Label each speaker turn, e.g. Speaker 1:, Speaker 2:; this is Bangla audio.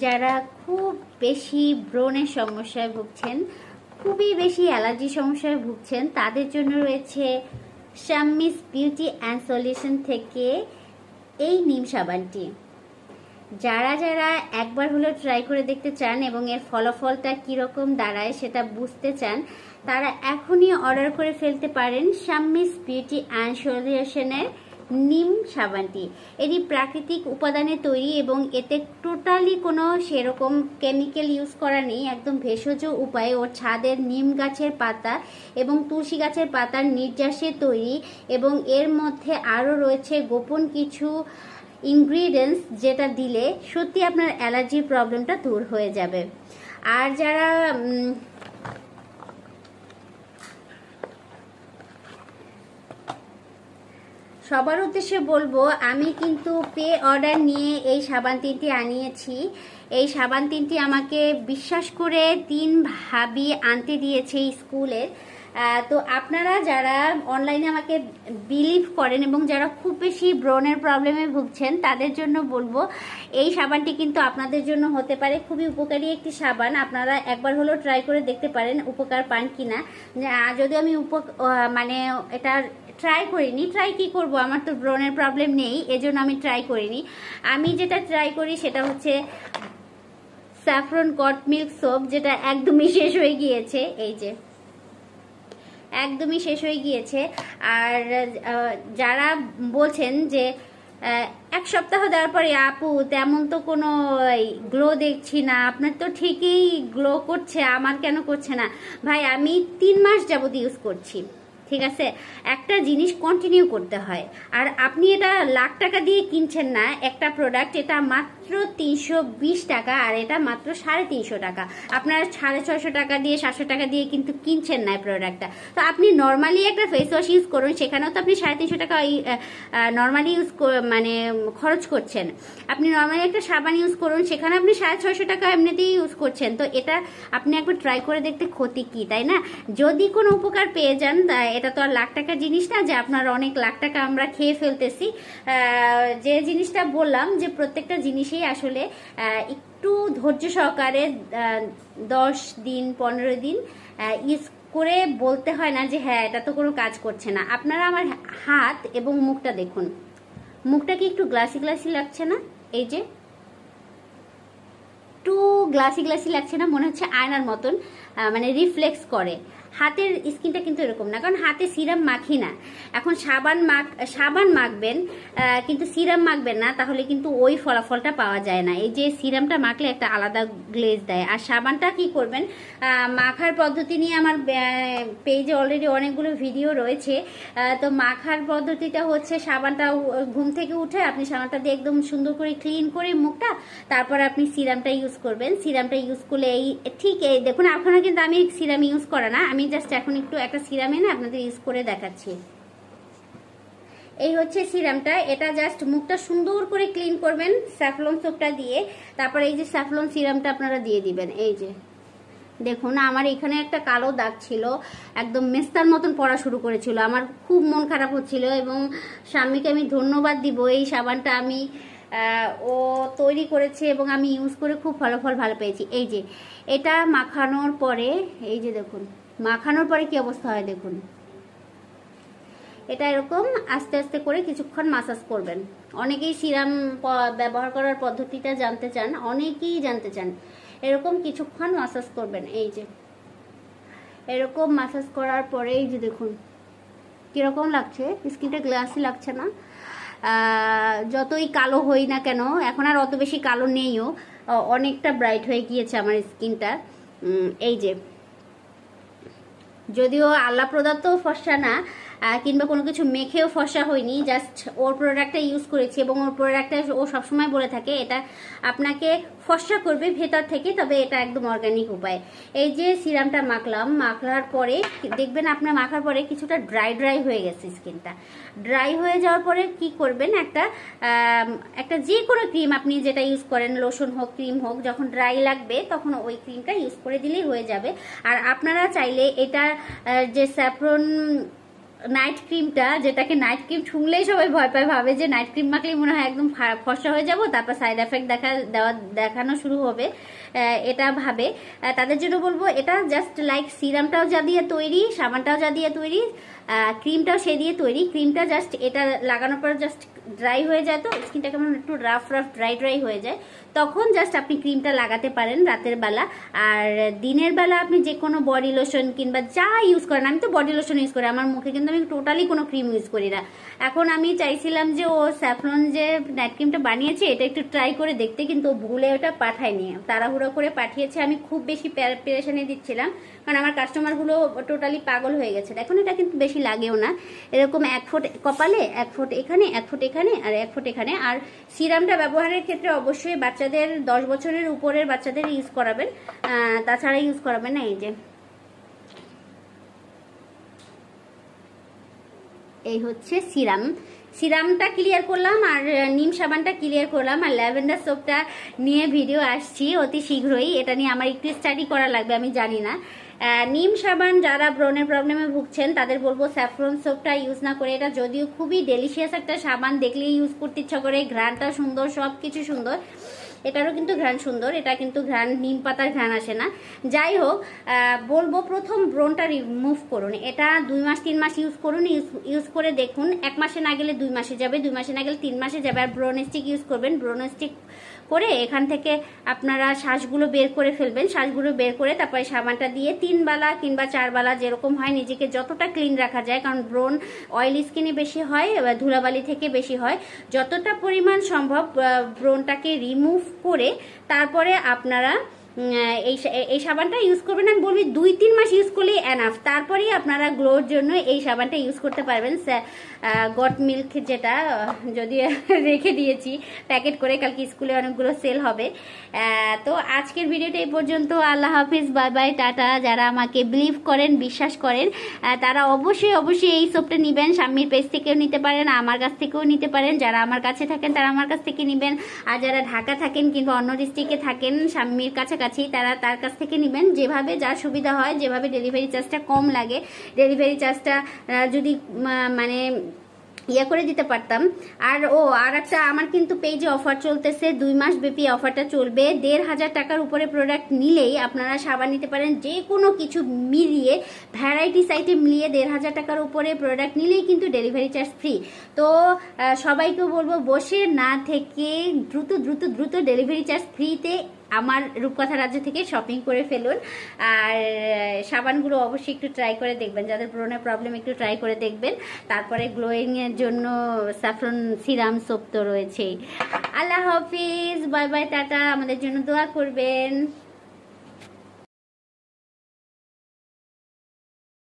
Speaker 1: যারা খুব বেশি ব্রণের সমস্যায় ভুগছেন, খুবই বেশি অ্যালার্জি সমস্যায় ভুগছেন, তাদের জন্য রয়েছে শাম্মিস বিউটি অ্যান্ড সলিউশন থেকে এই নিম সাবানটি। যারা যারা একবার হলেও ট্রাই করে দেখতে চান এবং এর ফলাফলটা কীরকম দাঁড়ায় সেটা বুঝতে চান, তারা এখনই অর্ডার করে ফেলতে পারেন শাম্মিস বিউটি অ্যান্ড সলিউশনের নিম সাবানটি। এটি প্রাকৃতিক উপাদানে তৈরি এবং এতে টোটালি কোনো সেরকম কেমিক্যাল ইউজ করা নেই। একদম ভেষজ উপায়ে ওর ছাদের নিম গাছের পাতা এবং তুলসী গাছের পাতার নির্যাসে তৈরি, এবং এর মধ্যে আরও রয়েছে গোপন কিছু ইনগ্রিডিয়েন্টস যেটা দিলে সত্যি আপনার অ্যালার্জির প্রবলেমটা দূর হয়ে যাবে। আর যারা সবার উদ্দেশ্যে বলবো, আমি কিন্তু পে অর্ডার নিয়ে এই সাবান তিনটি আনিয়েছি। এই সাবান তিনটি আমাকে বিশ্বাস করে 3 ভাবি আনতে দিয়েছে স্কুলের। তো আপনারা যারা অনলাইনে আমাকে বিলিভ করেন এবং যারা খুব বেশি ব্রণের প্রবলেমে ভুগছেন, তাদের জন্য বলবো এই সাবানটি কিন্তু আপনাদের জন্য হতে পারে খুবই উপকারী একটি সাবান। আপনারা একবার হলেও ট্রাই করে দেখতে পারেন উপকার পান কিনা। যদিও আমি মানে এটা ট্রাই করিনি, ট্রাই কি করব, আমার তো ব্রণের প্রবলেম নেই, এজন্য আমি ট্রাই করিনি। আমি যেটা ট্রাই করি সেটা হচ্ছে স্যাফরন কট মিল্ক সোপ, যেটা একদমই শেষ হয়ে গিয়েছে। এই যে একদমই শেষ হয়ে গিয়েছে। আর যারা বলছেন যে 1 সপ্তাহ দেওয়ার পরে আপু তেমন তো কোনো গ্লো দেখছি না, আপনার তো ঠিকই গ্লো করছে, আমার কেন করছে না? ভাই, আমি 3 মাস যাবত ইউজ করছি, ঠিক আছে? একটা জিনিস কন্টিনিউ করতে হয়। আর আপনি এটা লাখ টাকা দিয়ে কিনছেন না একটা প্রোডাক্ট, এটা মাত্র 320 টাকা, আর এটা মাত্র 350 টাকা। আপনার 650 টাকা দিয়ে 700 টাকা দিয়ে কিন্তু কিনছেন না এই প্রোডাক্টটা। তো আপনি নর্মালি একটা ফেস ওয়াশ ইউজ করুন, সেখানেও তো আপনি 350 টাকা নর্মালি মানে খরচ করছেন। আপনি নর্মালি একটা সাবান ইউজ করুন, সেখানে আপনি 650 টাকা এমনিতেই ইউজ করছেন। তো এটা আপনি একবার ট্রাই করে দেখতে ক্ষতি কি, তাই না? যদি কোনো উপকার পেয়ে যান, এটা তো আর লাখ টাকার জিনিস না যে আপনার অনেক লাখ টাকা আমরা খেয়ে ফেলতেছি। যে জিনিসটা বললাম যে প্রত্যেকটা জিনিসই আসলে একটু ধৈর্য সহকারে 10 দিন 15 দিন ইউজ করে বলতে হয় না যে হ্যাঁ এটা তো কোনো কাজ করছে না। আপনারা আমার হাত এবং মুখটা দেখুন, মুখটা কি একটু গ্লাসি গ্লাসি লাগছে না? এই যে একটু গ্লাসি গ্লাসি লাগছে না? মনে হচ্ছে আয়নার মতন মানে রিফ্লেক্স করে। হাতের স্কিনটা কিন্তু এরকম না, কারণ হাতে সিরাম মাখি না। এখন সাবান মাখবেন কিন্তু সিরাম মাখবেন না, তাহলে কিন্তু ওই ফলাফলটা পাওয়া যায় না। এই যে সিরামটা মাখলে একটা আলাদা গ্লেজ দেয়। আর সাবানটা কি করবেন, মাখার পদ্ধতি নিয়ে আমার পেজে অলরেডি অনেকগুলো ভিডিও রয়েছে। তো মাখার পদ্ধতিটা হচ্ছে, সাবানটা ঘুম থেকে উঠে আপনি সাবানটা দিয়ে একদম সুন্দর করে ক্লিন করে মুখটা, তারপর আপনি সিরামটা ইউজ করবেন। সিরামটা ইউজ করলে ঠিক এই দেখুন, আপনারা কিন্তু আমি সিরাম ইউজ করা না, আমি জাস্ট এখন একটু একটা সিরাম এনে আপনাদের ইউজ করে দেখাচ্ছি। এই হচ্ছে সিরামটা, এটা জাস্ট মুখটা সুন্দর করে ক্লিন করবেন স্যাফলন সোপটা দিয়ে, তারপর এই যে স্যাফলন সিরামটা আপনারা দিয়ে দিবেন। এই যে দেখুন, আমার এখানে একটা কালো দাগ ছিল, একদম মেস্তার মতন পড়া শুরু করেছিল, আমার খুব মন খারাপ হচ্ছিল, এবং স্বামীকে আমি ধন্যবাদ দিব। এই সাবানটা আমি ও তৈরি করেছে এবং আমি ইউজ করে খুব ফলাফল ভালো পেয়েছি। এই যে এটা মাখানোর পরে, এই যে দেখুন মাখানোর পরে কি অবস্থা হয় দেখুন। এটা এরকম আস্তে আস্তে করে কিছুক্ষণ মাসাজ করবেন। অনেকেই সিরাম ব্যবহার করার পদ্ধতিটা জানতে চান, অনেকেই জানতে চান। এরকম কিছুক্ষণ মাসাজ করবেন। এই যে এরকম মাসাজ করার পরে এই যে দেখুন কিরকম লাগছে, স্কিনটা গ্লাসি লাগছে না? যতই কালো হই না কেন, এখন আর অত বেশি কালো নেইও, অনেকটা ব্রাইট হয়ে গিয়েছে আমার স্কিনটা। এই যে যদিও আল্লাহ প্রদত্ত ফর্সা না, কিংবা কোনো কিছু মেখেও ফর্সা হয়নি, জাস্ট ওর প্রোডাক্টটা ইউজ করেছি, এবং ওর প্রোডাক্টটা ও সবসময় বলে থাকে এটা আপনাকে ফর্সা করবে ভেতর থেকে, তবে এটা একদম অর্গানিক উপায়। এই যে সিরামটা মাখার পরে দেখবেন আপনার মাখার পরে কিছুটা ড্রাই হয়ে গেছে স্কিনটা। ড্রাই হয়ে যাওয়ার পরে কি করবেন, একটা যে কোনো ক্রিম আপনি যেটা ইউজ করেন, লোশন হোক ক্রিম হোক, যখন ড্রাই লাগবে তখন ওই ক্রিমটা ইউজ করে দিলেই হয়ে যাবে। আর আপনারা চাইলে এটা যে স্যাফরন নাইট ক্রিমটা, যেটাকে নাইট ক্রিম শুনলেই সবাই ভয় পায়, ভাবে যে নাইট ক্রিম মাখলেই মনে হয় একদম ফর্সা হয়ে যাব, তারপর সাইড এফেক্ট দেখানো শুরু হবে, এটা ভাবে। তাদের জন্য বলবো এটা জাস্ট লাইক সিরামটাও যা দিয়ে তৈরি, সাবানটাও যা দিয়ে তৈরি, ক্রিমটাও সে দিয়ে তৈরি। ক্রিমটা জাস্ট এটা লাগানোর পর জাস্ট ড্রাই হয়ে যায়, তো স্কিনটা কেমন একটু রাফ ড্রাই হয়ে যায়, তখন জাস্ট আপনি ক্রিমটা লাগাতে পারেন রাতের বেলা। আর দিনের বেলা আপনি যে কোনো বডি লোশন কিংবা যা ইউজ করেন, আমি তো বডি লোশন ইউজ করি আমার মুখে, কিন্তু আমি টোটালি কোনো ক্রিম ইউজ করি না। এখন আমি চাইছিলাম যে ও স্যাফরন যে নাইট ক্রিমটা বানিয়েছে এটা একটু ট্রাই করে দেখতে, কিন্তু ও ভুলে ওটা পাঠায়নি, তাড়াহুড়ো করে পাঠিয়েছে। আমি খুব বেশি পেরেশানি দিচ্ছিলাম, কারণ আমার কাস্টমারগুলো টোটালি পাগল হয়ে গেছে। এখন এটা কিন্তু বেশি লাগেও না, এরকম 1 ফুট কপালে, 1 ফুট এখানে, 1 ফুট এখানে, আর 1 ফুট এখানে। আর সিরামটা ব্যবহারের ক্ষেত্রে অবশ্যই বাচ্চাদের 10 বছরের উপরের বাচ্চাদের ইউজ করাবেন, তাছাড়া ইউজ করাবেন না। এই হচ্ছে সিরামটা ক্লিয়ার করলাম, আর নিম সাবানটা ক্লিয়ার করলাম, আর ল্যাভেন্ডার সোপটা নিয়ে ভিডিও আসছি অতি শীঘ্রই। এটা নিয়ে আমার একটু স্টাডি করা লাগবে, আমি জানি না। নিম সাবান যারা ব্রণের প্রবলেমে ভুগছেন তাদের বলবো স্যাফরন সোপটা ইউজ না করে, এটা যদিও খুবই ডেলিশিয়াস একটা সাবান, দেখলেই ইউজ করতে ইচ্ছা করে, ঘ্রাণটা সুন্দর, সব কিছু সুন্দর, এটারও কিন্তু ঘ্রাণ সুন্দর, এটা কিন্তু ঘ্রাণ নিম পাতার ঘ্রাণ আসে না। যাই হোক, বলবো প্রথম ব্রণটা রিমুভ করুন, এটা 2 মাস 3 মাস ইউজ করুন, ইউজ করে দেখুন, 1 মাসে না গেলে 2 মাসে যাবে, 2 মাসে না গেলে 3 মাসে যাবে। আর ব্রণ স্টিক ইউজ করবেন, ব্রণ স্টিক করে এখান থেকে আপনারা শ্বাসগুলো বের করে ফেলবেন, শ্বাসগুলো বের করে তারপরে সাবানটা দিয়ে 3 বেলা কিংবা 4 বেলা যেরকম হয় নিজেকে যতটা ক্লিন রাখা যায়, কারণ ব্রণ অয়েল স্কিনে বেশি হয়, ধুলাবালি থেকে বেশি হয়, যতটা পরিমাণ সম্ভব ব্রণটাকে রিমুভ করে তারপরে আপনারা এই সাবানটা ইউজ করবেন। আমি বলবি 2-3 মাস ইউজ করলেই এনাফ, তারপরেই আপনারা গ্লোর জন্য এই সাবানটা ইউজ করতে পারবেন। গট মিল্ক যেটা যদি রেখে দিয়েছি প্যাকেট করে, কালকে স্কুলে অনেকগুলো সেল হবে। তো আজকের ভিডিওটা এই পর্যন্ত। আল্লাহ হাফিজ, বাই বাই, টাটা। যারা আমাকে বিলিভ করেন, বিশ্বাস করেন, তারা অবশ্যই এই সোপটা নেবেন। স্বামীর পেজ থেকেও নিতে পারেন, আমার কাছ থেকেও নিতে পারেন, যারা আমার কাছে থাকেন তারা আমার কাছ থেকে নেবেন, আর যারা ঢাকা থাকেন কিংবা অন্য ডিস্ট্রিক্টে থাকেন স্বামীর কাছাকাছি, তারা তার কাছ থেকে নেবেন, যেভাবে যার সুবিধা হয়, যেভাবে ডেলিভারি চার্জটা কম লাগে, ডেলিভারি চার্জটা যদি মানে ইয়ে করে দিতে পারতাম। আর একটা আমার কিন্তু পেজে অফার চলতেছে, 2 মাস ব্যাপী অফারটা চলবে। 1500 টাকার উপরে প্রোডাক্ট নিলেই আপনারা সাবান নিতে পারেন, যে কোনো কিছু মিলিয়ে, ভ্যারাইটিস আইটেম মিলিয়ে 1500 টাকার উপরে প্রোডাক্ট নিলেই কিন্তু ডেলিভারি চার্জ ফ্রি। তো সবাইকে বলবো বসে না থেকে দ্রুত ডেলিভারি চার্জ ফ্রিতে আমার রূপকথা রাজ্য থেকে শপিং করে ফেলুন। আর সাবানগুলো অবশ্যই একটু ট্রাই করে দেখবেন, যাদের ব্রণের প্রবলেম একটু ট্রাই করে দেখবেন। তারপরে গ্লোয়িং এর জন্য স্যাফরন সিরাম সোপ তো রয়েছেই। আল্লাহ হাফিজ, বাই বাই, টাটা। আমাদের জন্য দোয়া করবেন।